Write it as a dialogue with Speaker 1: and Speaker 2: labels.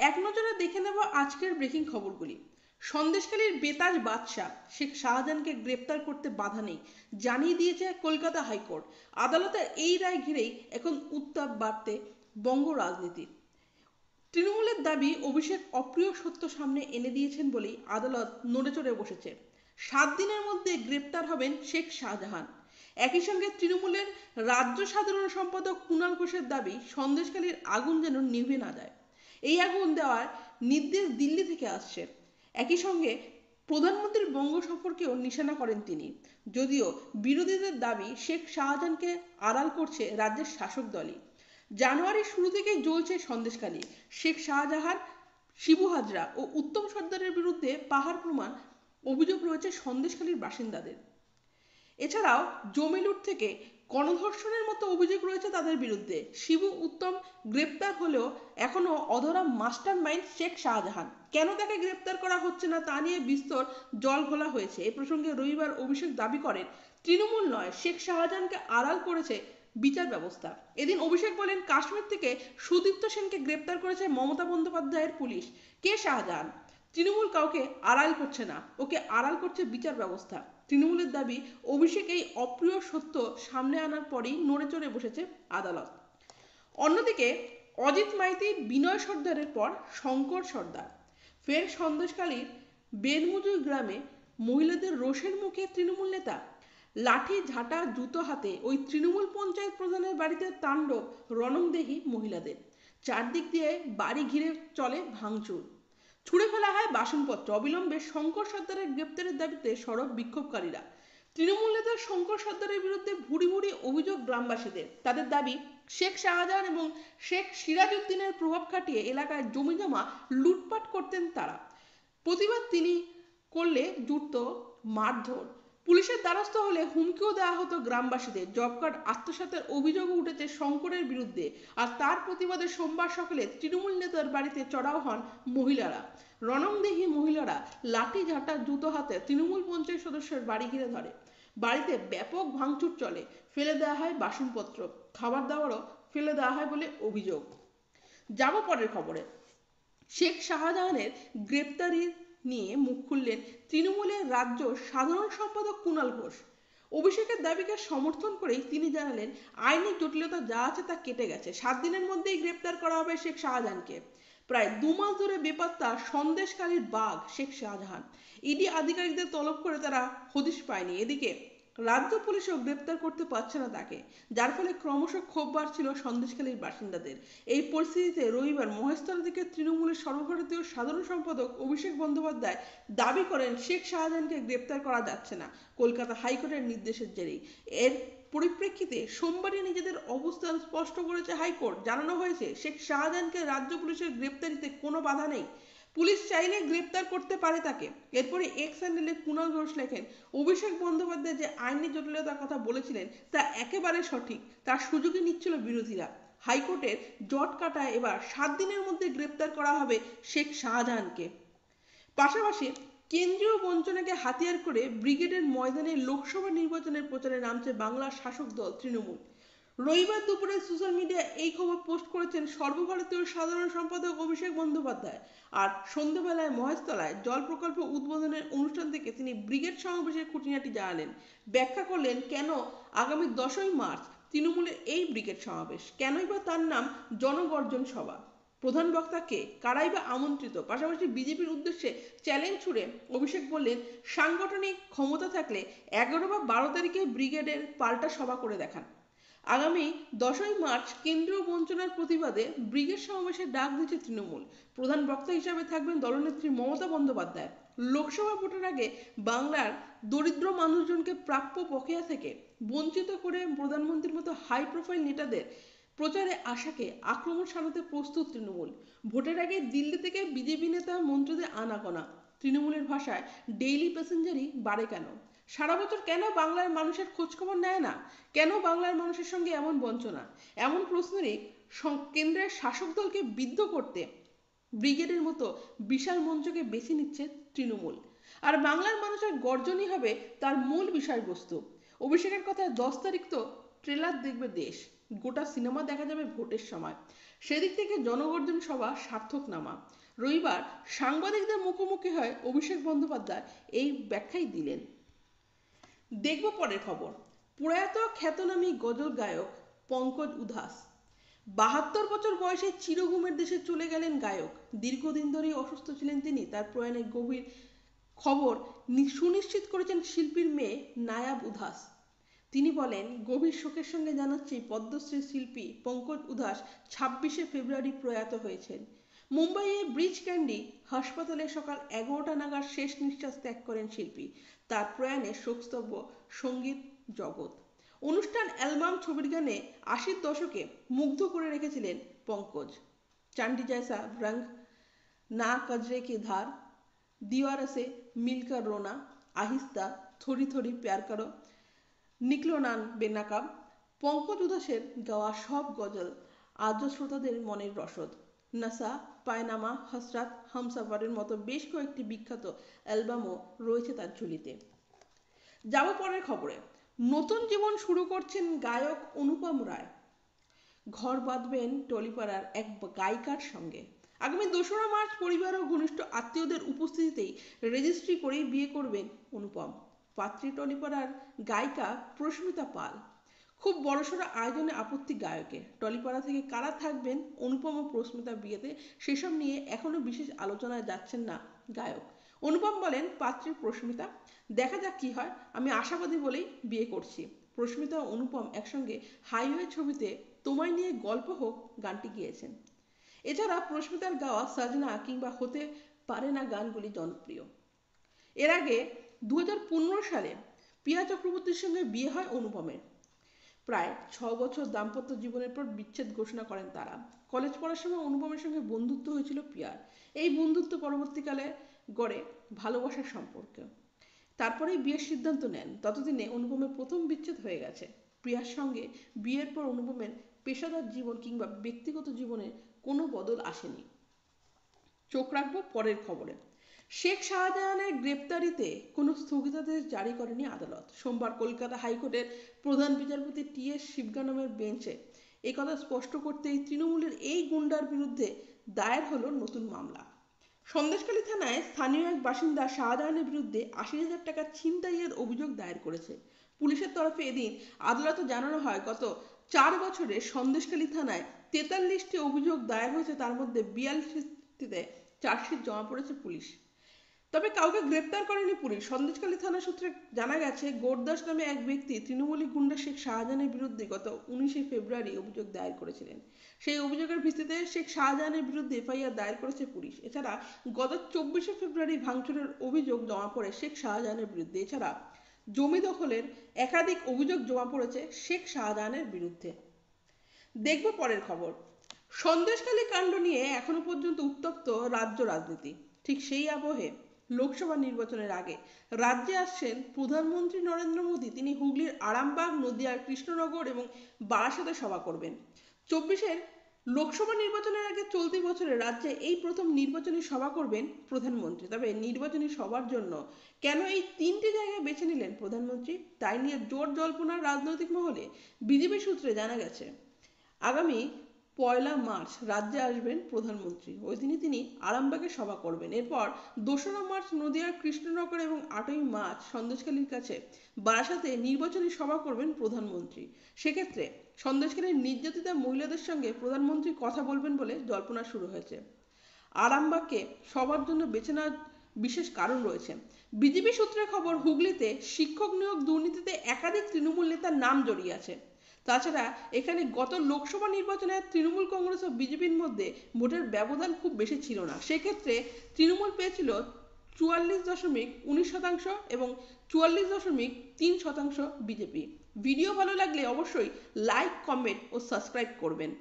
Speaker 1: এক নজরে দেখে নেব আজকের ব্রেকিং খবরগুলি। সন্দেশখালীর বেতাজ বাদশাহ শেখ শাহজাহানকে গ্রেপ্তার করতে বাধা নেই জানিয়ে দিয়েছে কলকাতা হাইকোর্ট। আদালতের এই রায় ঘিরেই এখন উত্তাপ বাড়তে বঙ্গ রাজনীতির। তৃণমূলের দাবি অভিষেক অপ্রিয় সত্য সামনে এনে দিয়েছেন বলেই আদালত নড়েচড়ে বসেছে। 7 দিনের মধ্যে গ্রেপ্তার হবেন শেখ শাহজাহান। একই সঙ্গে তৃণমূলের রাজ্য সাধারণ সম্পাদক কুণাল ঘোষের দাবি সন্দেশখালীর আগুন যেন নিভে না যায়। এই আগুন দেওয়ার নির্দেশ দিল্লি থেকে আসছে। একই সঙ্গে প্রধানমন্ত্রীর বঙ্গ সফরকেও নিশানা করেন তিনি। যদিও বিরোধীদের দাবি শেখ শাহজাহানকে আড়াল করছে রাজ্যের শাসক দলই। জানুয়ারির শুরু থেকেই জ্বলছে সন্দেশখালী। শেখ শাহজাহান, শিবু হাজরা ও উত্তম সর্দারের বিরুদ্ধে পাহাড় প্রমাণ অভিযোগ রয়েছে সন্দেশখালীর বাসিন্দাদের। এছাড়াও জমি লুট থেকে গণধর্ষণের মতো অভিযোগ রয়েছে তাদের বিরুদ্ধে। শিবু উত্তম গ্রেপ্তার হলেও এখনো অধরা মাস্টার মাইন্ড শেখ শাহজাহান। কেন তাকে গ্রেপ্তার করা হচ্ছে না তা নিয়ে বিস্তর জল ঘোলা হয়েছে। এ প্রসঙ্গে রবিবার অভিষেক দাবি করেন তৃণমূল নয়, শেখ শাহজাহানকে আড়াল করেছে বিচার ব্যবস্থা। এদিন অভিষেক বলেন কাশ্মীর থেকে সুদীপ্ত সেনকে গ্রেপ্তার করেছে মমতা বন্দ্যোপাধ্যায়ের পুলিশ। কে শাহজাহান? তৃণমূল কাউকে আড়াল করছে না, ওকে আড়াল করছে বিচার ব্যবস্থা। তৃণমূলের দাবি অভিষেক এই অপ্রিয় সত্য সামনে আনার পরেই নড়েচড়ে বসেছে আদালত। অন্যদিকে অজিত মাইতি, বিনয় সর্দারের পর শঙ্কর সর্দার। ফের সন্দেশখালীর বেলমুজুর গ্রামে মহিলাদের রোষের মুখে তৃণমূল নেতা। লাঠি ঝাঁটা জুতো হাতে ওই তৃণমূল পঞ্চায়েত প্রধানের বাড়িতে তাণ্ডব রণংদেহী মহিলাদের। চারদিক দিয়ে বাড়ি ঘিরে চলে ভাঙচুর, ছুঁড়ে ফেলা হয় বাসনপত্র। অবিলম্বে শঙ্কর সর্দারের গ্রেপ্তারের দাবিতে সড়ক বিক্ষোভকারীরা। তৃণমূল নেতা শঙ্কর সর্দারের বিরুদ্ধে ভুরি ভুরি অভিযোগ গ্রামবাসীদের। তাদের দাবি শেখ শাহজাহান এবং শেখ সিরাজউদ্দিনের প্রভাব খাটিয়ে এলাকায় জমিজমা লুটপাট করতেন তারা। প্রতিবাদ তিনি করলে জুটত মারধর, পুলিশের দ্বারস্থ হলে হুমকিও দেওয়া হতো গ্রামবাসীদের। জব কার্ড আত্মসাতের অভিযোগও উঠেছে শঙ্করের বিরুদ্ধে। আর তার প্রতিবাদে সোমবার সকালে তৃণমূল নেতার বাড়িতে চড়াও হন মহিলারা। রণংদেহী মহিলারা লাঠি ঝাঁটা জুতো হাতে তৃণমূল পঞ্চায়েত সদস্যের বাড়ি ঘিরে ধরে। বাড়িতে ব্যাপক ভাঙচুর চলে, ফেলে দেওয়া হয় বাসনপত্র, খাবার দাবারও ফেলে দেওয়া হয় বলে অভিযোগ। যাব পরের খবরে। শেখ শাহজাহানের গ্রেপ্তারি নিয়ে মুখ খুললেন তৃণমূলের রাজ্য সাধারণ সম্পাদক কুণাল ঘোষ। অভিষেকের দাবিকে সমর্থন করেই তিনি জানালেন আইনি জটিলতা যা আছে তা কেটে গেছে। 7 দিনের মধ্যেই গ্রেপ্তার করা হবে শেখ শাহজাহানকে। প্রায় 2 মাস ধরে বেপাত্তা সন্দেশখালীর বাঘ শেখ শাহজাহান। ইডি আধিকারিকদের তলব করে তারা হদিশ পায়নি। এদিকে রাজ্য পুলিশও গ্রেপ্তার করতে পারছে না তাকে, যার ফলে ক্রমশ ক্ষোভ বাড়ছিল সন্দেশখালীর বাসিন্দাদের। এই পরিস্থিতিতে রবিবার মহেশতলা থেকে তৃণমূলের সর্বভারতীয় সাধারণ সম্পাদক অভিষেক বন্দ্যোপাধ্যায় দাবি করেন শেখ শাহজাহানকে গ্রেপ্তার করা যাচ্ছে না কলকাতা হাইকোর্টের নির্দেশের জেরেই। এর পরিপ্রেক্ষিতে সোমবারই নিজেদের অবস্থান স্পষ্ট করেছে হাইকোর্ট। জানানো হয়েছে শেখ শাহজাহানকে রাজ্য পুলিশের গ্রেপ্তারিতে কোনো বাধা নেই, পুলিশ চাইলে গ্রেপ্তার করতে পারে তাকে। এরপরে এক্স হ্যান্ডেলে কুণাল ঘোষ লেখেন অভিষেক বন্দ্যোপাধ্যায় যে আইনি জটিলতার কথা বলেছিলেন তা একেবারে সঠিক, তার সুযোগই নিচ্ছিল বিরোধীরা। হাইকোর্টের জট কাটায় এবার 7 দিনের মধ্যে গ্রেপ্তার করা হবে শেখ শাহজাহানকে। পাশাপাশি কেন্দ্রীয় বঞ্চনাকে হাতিয়ার করে ব্রিগেডের ময়দানে লোকসভা নির্বাচনের প্রচারে নামছে বাংলার শাসক দল তৃণমূল। রবিবার দুপুরে সোশ্যাল মিডিয়ায় এই খবর পোস্ট করেছেন সর্বভারতীয় সাধারণ সম্পাদক অভিষেক বন্দ্যোপাধ্যায়। আর সন্ধ্যেবেলায় মহেশতলায় জল প্রকল্প উদ্বোধনের অনুষ্ঠান থেকে তিনি ব্রিগেড সমাবেশের খুঁটিনাটি জানালেন। ব্যাখ্যা করলেন কেন আগামী 10ই মার্চ তৃণমূলের এই ব্রিগেড সমাবেশ, কেনই বা তার নাম জনগর্জন সভা, প্রধান বক্তা কে, কারাই বা আমন্ত্রিত। পাশাপাশি বিজেপির উদ্দেশ্যে চ্যালেঞ্জ ছুড়ে অভিষেক বললেন সাংগঠনিক ক্ষমতা থাকলে 11 বা 12 তারিখে ব্রিগেডের পাল্টা সভা করে দেখান। আগামী 10ই মার্চ কেন্দ্রীয় বঞ্চনার প্রতিবাদে ব্রিগেড সমাবেশের ডাক দিয়েছে তৃণমূল। প্রধান বক্তা হিসাবে থাকবেন দলনেত্রী মমতা বন্দ্যোপাধ্যায়। লোকসভা ভোটের আগে বাংলার দরিদ্র মানুষজনকে প্রাপ্য বকেয়া থেকে বঞ্চিত করে প্রধানমন্ত্রীর মতো হাই প্রোফাইল নেতাদের প্রচারে আশাকে আক্রমণ সানাতে প্রস্তুত তৃণমূল। ভোটের আগে দিল্লি থেকে বিজেপি নেতা মন্ত্রীদের আনাগোনা। তৃণমূলের ভাষায় ডেইলি প্যাসেঞ্জারই বাড়ে কেন? সারা বছর কেন বাংলার মানুষের খোঁজখবর নেয় না? কেন বাংলার মানুষের সঙ্গে এমন বঞ্চনা? এমন প্রশ্নেরই কেন্দ্রের শাসক দলকে বিদ্ধ করতে ব্রিগেডের মতো বিশাল মঞ্চকে বেছে নিচ্ছে তৃণমূল। আর বাংলার মানুষের গর্জনই হবে তার মূল বিষয়বস্তু। অভিষেকের কথায় 10 তারিখ তো ট্রেলার দেখবে দেশ। গোটা সিনেমা দেখা যাবে ভোটের সময়। সেদিক থেকে জনগর্জন সভা সার্থক নামা। রবিবার সাংবাদিকদের মুখোমুখি হয় অভিষেক বন্দ্যোপাধ্যায় এই ব্যাখ্যাই দিলেন। দেখব পরের খবর। প্রয়াত খ্যাতনামী গজল গায়ক পঙ্কজ উধাস। 72 বছর বয়সে চিরঘুমের দেশে চলে গেলেন গায়ক। দীর্ঘদিন ধরেই অসুস্থ ছিলেন তিনি। তার প্রয়াণের গভীর খবর সুনিশ্চিত করেছেন শিল্পীর মেয়ে নায়াব উধাস। তিনি বলেন, গভীর শোকের সঙ্গে জানাচ্ছি পদ্মশ্রী শিল্পী পঙ্কজ উধাস 26শে ফেব্রুয়ারি প্রয়াত হয়েছেন। মুম্বাইয়ে ব্রিচ ক্যান্ডি হাসপাতালে সকাল 11টা নাগাদ শেষ নিঃশ্বাস ত্যাগ করেন শিল্পী। তার প্রয়াণে শোকস্তব্ধ সঙ্গীত জগৎ। অনুষ্ঠান অ্যালবাম ছবির গানে 80-র দশকে মুগ্ধ করে রেখেছিলেন পঙ্কজ। চান্ডি জैसा रंग, ना कजरे की धार, दीवार से मिलकर रोना, आहिस्ता, थोड़ी थोड़ी प्यार करो, নিকলো নান বেনাকাব। পঙ্কজ উদাসের গাওয়া সব গজল আজও শ্রোতাদের মনের রসদ। নাসা, পায়নামা, হসরাত, হামসাফারের মতো বেশ কয়েকটি বিখ্যাত অ্যালবামও রয়েছে তার ঝুলিতে। যাব পরের খবরে। নতুন জীবন শুরু করছেন গায়ক অনুপম রায়। ঘর বাঁধবেন টলিপাড়ার এক গায়িকার সঙ্গে। আগামী 2রা মার্চ পরিবার ও ঘনিষ্ঠ আত্মীয়দের উপস্থিতিতেই রেজিস্ট্রি করেই বিয়ে করবেন অনুপম। পাত্রী টলিপাড়ার গায়িকা প্রস্মিতা পাল। খুব বড়সড় আয়োজনে আপত্তি গায়কের। টলিপাড়া থেকে কারা থাকবেন অনুপম ও প্রস্মিতার বিয়েতে সেসব নিয়ে এখনো বিশেষ আলোচনায় যাচ্ছেন না গায়ক। অনুপম বলেন, পাত্রী প্রস্মিতা, দেখা যাক কি হয়, আমি আশাবাদী বলেই বিয়ে করছি। প্রস্মিতা ও অনুপম একসঙ্গে হাইওয়ে ছবিতে তোমায় নিয়ে গল্প হোক গানটি গেয়েছেন। এছাড়া প্রস্মিতার গাওয়া সাজনা কিংবা হতে পারে না গানগুলি জনপ্রিয়। এর আগে 2015 সালে পিয়া চক্রবর্তীর সঙ্গে বিয়ে হয় অনুপমের। প্রায় 6 বছর দাম্পত্য জীবনের পর বিচ্ছেদ ঘোষণা করেন তারা। কলেজ পড়ার সময় অনুপমের সঙ্গে বন্ধুত্ব হয়েছিল পিয়ার। এই বন্ধুত্ব পরবর্তীকালে গড়ে ভালোবাসার সম্পর্ক। তারপরেই বিয়ের সিদ্ধান্ত নেন। ততদিনে অনুপমের প্রথম বিচ্ছেদ হয়ে গেছে। প্রিয়ার সঙ্গে বিয়ের পর অনুপমের পেশাদার জীবন কিংবা ব্যক্তিগত জীবনে কোনো বদল আসেনি। চোখ রাখবো পরের খবরে। শেখ শাহজাহানের গ্রেপ্তারিতে কোনো স্থগিতাদেশ জারি করেনি আদালত। সোমবার কলকাতা হাইকোর্টের প্রধান বিচারপতি টি.এস. শিবগানমের বেঞ্চে একথা স্পষ্ট করতেই তৃণমূলের এই গুন্ডার বিরুদ্ধে দায়ের হলো নতুন মামলা। সন্দেশখালী থানায় স্থানীয় এক বাসিন্দা শাহজাহানের বিরুদ্ধে 80,000 টাকা ছিনতাইয়ের অভিযোগ দায়ের করেছে। পুলিশের তরফে এদিন আদালতে জানানো হয়, গত 4 বছরে সন্দেশখালী থানায় 43টি অভিযোগ দায়ের হয়েছে। তার মধ্যে 42টিতে চার্জশিট জমা পড়েছে পুলিশ। তবে কাউকে গ্রেপ্তার করেনি পুলিশ। সন্দেশখালী থানা সূত্রে জানা গেছে, গোরদাস নামে এক ব্যক্তি তৃণমূলী গুন্ডা শেখ শাহজাহানের বিরুদ্ধে গত 19শে ফেব্রুয়ারি অভিযোগ দায়ের করেছিলেন। সেই অভিযোগের ভিত্তিতে শেখ শাহজাহানের বিরুদ্ধে এফআইআর দায়ের করেছে পুলিশ। এছাড়া গত 24শে ফেব্রুয়ারি ভাঙচুরের অভিযোগ জমা পড়ে শেখ শাহজাহানের বিরুদ্ধে। এছাড়া জমি দখলের একাধিক অভিযোগ জমা পড়েছে শেখ শাহজাহানের বিরুদ্ধে। দেখব পরের খবর। সন্দেশখালী কাণ্ড নিয়ে এখনো পর্যন্ত উত্তপ্ত রাজ্য রাজনীতি। ঠিক সেই আবহে লোকসভা নির্বাচনের আগে রাজ্যে আসছেন প্রধানমন্ত্রী নরেন্দ্র মোদী। তিনি হুগলির আরামবাগ, নদিয়ার কৃষ্ণনগর এবং বারাসাতে সভা করবেন। 24-এর লোকসভা নির্বাচনের আগে চলতি বছরে রাজ্যে এই প্রথম নির্বাচনী সভা করবেন প্রধানমন্ত্রী। তবে নির্বাচনী সভার জন্য কেন এই 3টি জায়গা বেছে নিলেন প্রধানমন্ত্রী, তাই নিয়ে জোর জল্পনা রাজনৈতিক মহলে। বিজেপি সূত্রে জানা গেছে, আগামী 1 মার্চ রাজ্যে আসবেন প্রধানমন্ত্রী। ওই দিনই তিনি আরামবাগে সভা করবেন। এরপর 2রা মার্চ নদিয়ার কৃষ্ণনগর এবং 8ই মার্চ সন্দেশখালীর কাছে বারাসাতে নির্বাচনী সভা করবেন প্রধানমন্ত্রী। সেক্ষেত্রে সন্দেশখালীর নির্যাতিতা মহিলাদের সঙ্গে প্রধানমন্ত্রী কথা বলবেন বলে জল্পনা শুরু হয়েছে। আরামবাগকে সবার জন্য বেছে নেওয়ার বিশেষ কারণ রয়েছে। বিজেপি সূত্রে খবর, হুগলিতে শিক্ষক নিয়োগ দুর্নীতিতে একাধিক তৃণমূল নেতার নাম জড়িয়ে আছে। তাছাড়া এখানে গত লোকসভা নির্বাচনে তৃণমূল কংগ্রেস ও বিজেপির মধ্যে ভোটের ব্যবধান খুব বেশি ছিল না। সেক্ষেত্রে তৃণমূল পেয়েছিল 44.19% এবং 44.3% বিজেপি। ভিডিও ভালো লাগলে অবশ্যই লাইক, কমেন্ট ও সাবস্ক্রাইব করবেন।